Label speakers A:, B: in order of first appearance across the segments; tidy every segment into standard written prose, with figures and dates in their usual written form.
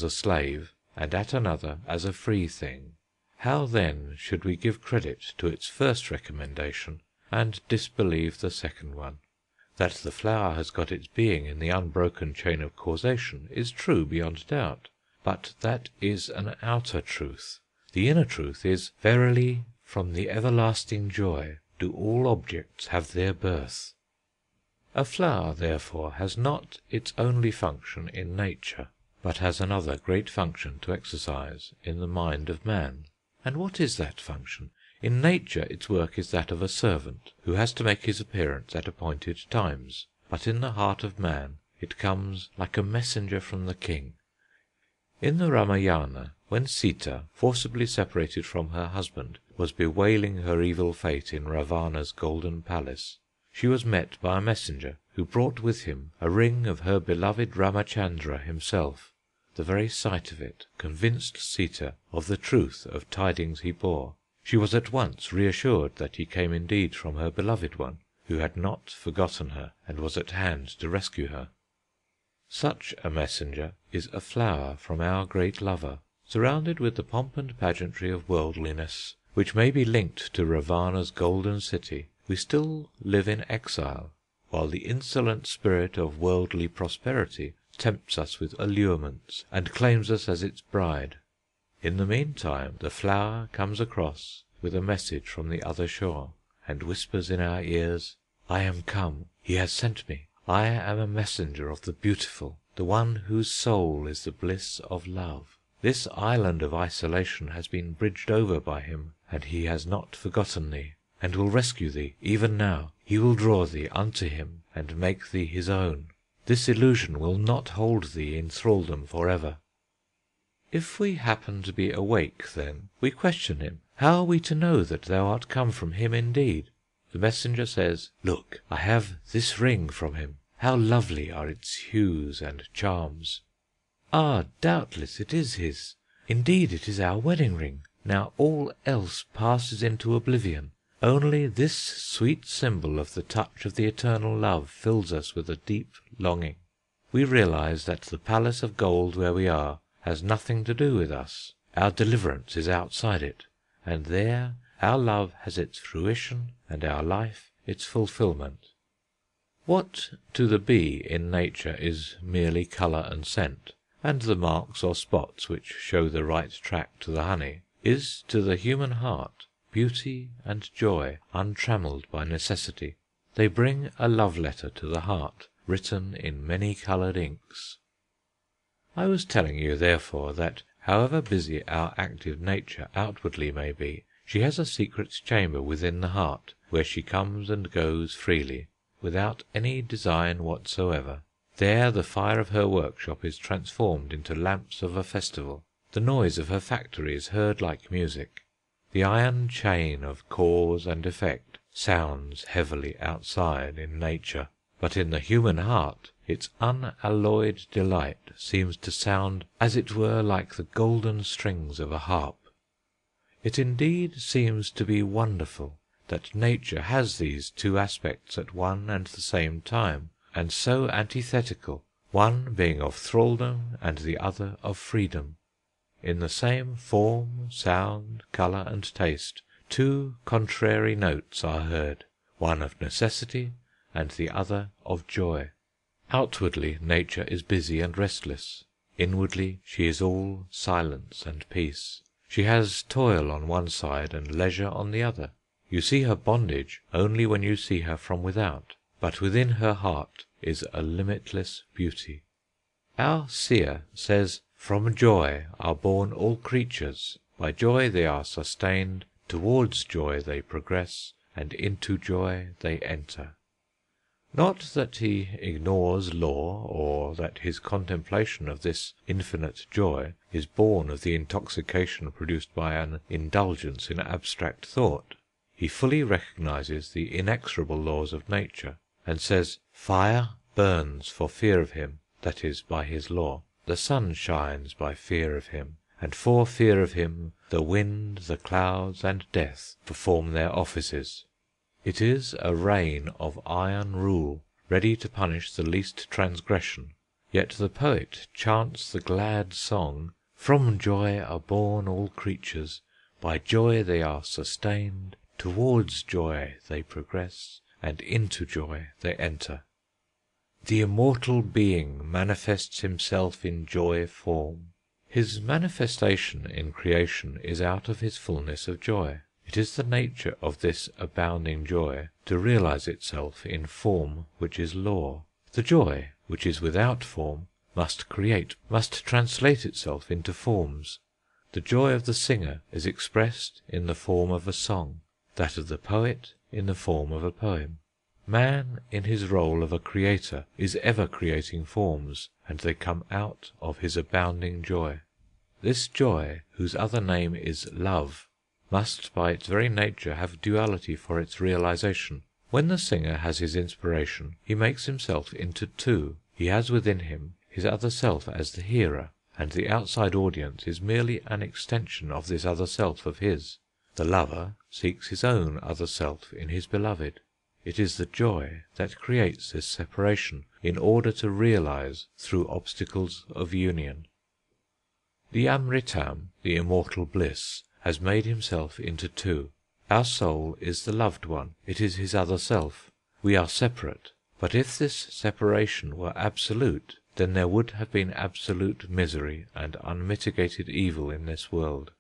A: as a slave, and at another as a free thing. How then should we give credit to its first recommendation, and disbelieve the second one? That the flower has got its being in the unbroken chain of causation is true beyond doubt, but that is an outer truth. The inner truth is, verily, from the everlasting joy do all objects have their birth. A flower, therefore, has not its only function in nature, but has another great function to exercise in the mind of man. And what is that function? In nature its work is that of a servant, who has to make his appearance at appointed times, but in the heart of man it comes like a messenger from the king. In the Ramayana, when Sita, forcibly separated from her husband, was bewailing her evil fate in Ravana's golden palace, she was met by a messenger who brought with him a ring of her beloved Ramachandra himself. The very sight of it convinced Sita of the truth of tidings he bore. She was at once reassured that he came indeed from her beloved one, who had not forgotten her and was at hand to rescue her. Such a messenger is a flower from our great lover. Surrounded with the pomp and pageantry of worldliness, which may be linked to Ravana's golden city, we still live in exile, while the insolent spirit of worldly prosperity tempts us with allurements, and claims us as its bride. In the meantime the flower comes across with a message from the other shore, and whispers in our ears, "I am come, he has sent me. I am a messenger of the beautiful, the one whose soul is the bliss of love. This island of isolation has been bridged over by him, and he has not forgotten thee, and will rescue thee even now. He will draw thee unto him, and make thee his own. This illusion will not hold thee in thraldom forever." If we happen to be awake, then, we question him. How are we to know that thou art come from him indeed? The messenger says, "Look, I have this ring from him. How lovely are its hues and charms!" Ah, doubtless it is his. Indeed it is our wedding ring. Now all else passes into oblivion. Only this sweet symbol of the touch of the eternal love fills us with a deep longing. We realize that the palace of gold where we are has nothing to do with us. Our deliverance is outside it, and there our love has its fruition and our life its fulfillment. What to the bee in nature is merely colour and scent, and the marks or spots which show the right track to the honey, is to the human heart beauty and joy untrammelled by necessity. They bring a love letter to the heart, written in many-coloured inks. I was telling you, therefore, that however busy our active nature outwardly may be, she has a secret chamber within the heart, where she comes and goes freely, without any design whatsoever. There the fire of her workshop is transformed into lamps of a festival. The noise of her factory is heard like music. The iron chain of cause and effect sounds heavily outside in nature, but in the human heart its unalloyed delight seems to sound as it were like the golden strings of a harp. It indeed seems to be wonderful that nature has these two aspects at one and the same time, and so antithetical, one being of thraldom and the other of freedom. In the same form, sound, colour, and taste, two contrary notes are heard, one of necessity and the other of joy. Outwardly nature is busy and restless. Inwardly she is all silence and peace. She has toil on one side and leisure on the other. You see her bondage only when you see her from without, but within her heart is a limitless beauty. Our seer says, "From joy are born all creatures. By joy they are sustained, towards joy they progress, and into joy they enter." Not that he ignores law, or that his contemplation of this infinite joy is born of the intoxication produced by an indulgence in abstract thought. He fully recognizes the inexorable laws of nature, and says, "Fire burns for fear of him, that is, by his law. The sun shines by fear of him, and for fear of him the wind, the clouds, and death perform their offices." It is a reign of iron rule, ready to punish the least transgression, Yet the poet chants the glad song, "From joy are born all creatures, by joy they are sustained, towards joy they progress, and into joy they enter. The immortal being manifests himself in joy form." His manifestation in creation is out of his fullness of joy. It is the nature of this abounding joy to realize itself in form which is law. The joy which is without form must create, must translate itself into forms. The joy of the singer is expressed in the form of a song, that of the poet in the form of a poem. Man, in his role of a creator, is ever creating forms, and they come out of his abounding joy. This joy, whose other name is love, must by its very nature have duality for its realization. When the singer has his inspiration, he makes himself into two. He has within him his other self as the hearer, and the outside audience is merely an extension of this other self of his. The lover seeks his own other self in his beloved. It is the joy that creates this separation in order to realize through obstacles of union. The Amritam, the immortal bliss, has made himself into two. Our soul is the loved one, it is his other self. We are separate, but if this separation were absolute, then there would have been absolute misery and unmitigated evil in this world.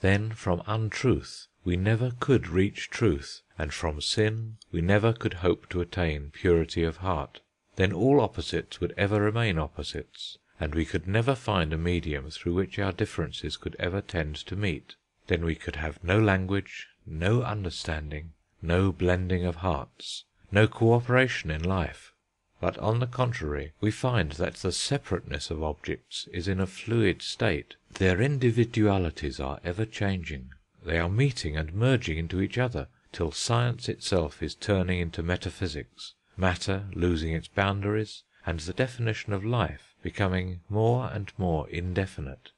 A: Then from untruth we never could reach truth, and from sin we never could hope to attain purity of heart. Then all opposites would ever remain opposites, and we could never find a medium through which our differences could ever tend to meet. Then we could have no language, no understanding, no blending of hearts, no cooperation in life. But on the contrary, we find that the separateness of objects is in a fluid state. Their individualities are ever changing. They are meeting and merging into each other, till science itself is turning into metaphysics, matter losing its boundaries, and the definition of life becoming more and more indefinite.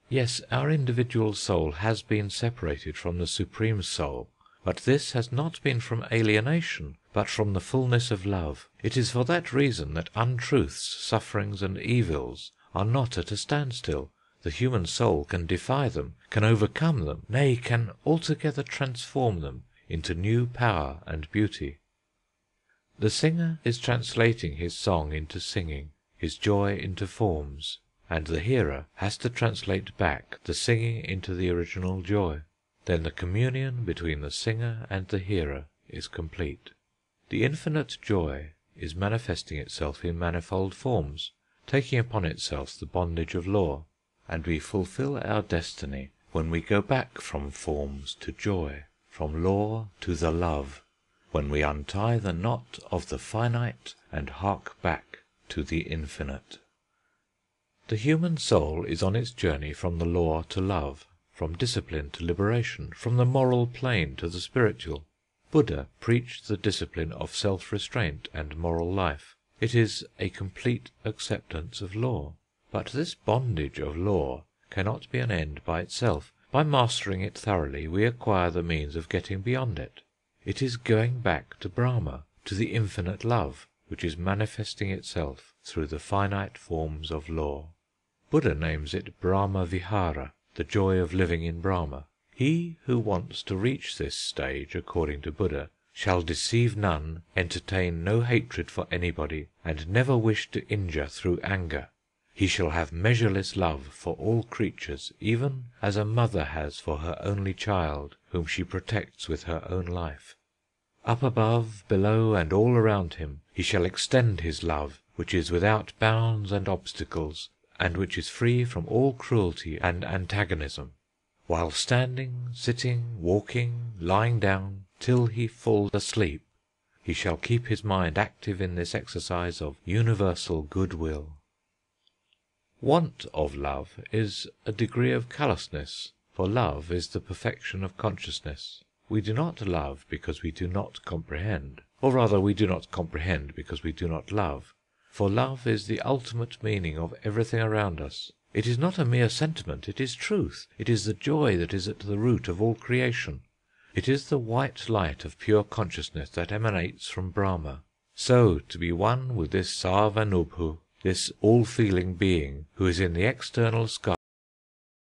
A: Yes, our individual soul has been separated from the Supreme Soul, but this has not been from alienation, but from the fullness of love. It is for that reason that untruths, sufferings, and evils are not at a standstill. The human soul can defy them, can overcome them, nay, can altogether transform them into new power and beauty. The singer is translating his song into singing, his joy into forms, and the hearer has to translate back the singing into the original joy. Then the communion between the singer and the hearer is complete. The infinite joy is manifesting itself in manifold forms, taking upon itself the bondage of law, and we fulfill our destiny when we go back from forms to joy, from law to the love, when we untie the knot of the finite and hark back to the infinite. The human soul is on its journey from the law to love, from discipline to liberation, from the moral plane to the spiritual. Buddha preached the discipline of self-restraint and moral life. It is a complete acceptance of law. But this bondage of law cannot be an end by itself. By mastering it thoroughly, we acquire the means of getting beyond it. It is going back to Brahma, to the infinite love, which is manifesting itself through the finite forms of law. Buddha names it Brahma Vihara, the joy of living in Brahma. He who wants to reach this stage, according to Buddha, shall deceive none, entertain no hatred for anybody, and never wish to injure through anger. He shall have measureless love for all creatures, even as a mother has for her only child, whom she protects with her own life. Up above, below, and all around him, he shall extend his love, which is without bounds and obstacles, and which is free from all cruelty and antagonism. While standing, sitting, walking, lying down, till he fall asleep, he shall keep his mind active in this exercise of universal goodwill. Want of love is a degree of callousness, for love is the perfection of consciousness. We do not love because we do not comprehend, or rather we do not comprehend because we do not love, for love is the ultimate meaning of everything around us. It is not a mere sentiment, it is truth, it is the joy that is at the root of all creation. It is the white light of pure consciousness that emanates from Brahma. So, to be one with this Sarvanubhu, this all feeling being who is in the external sky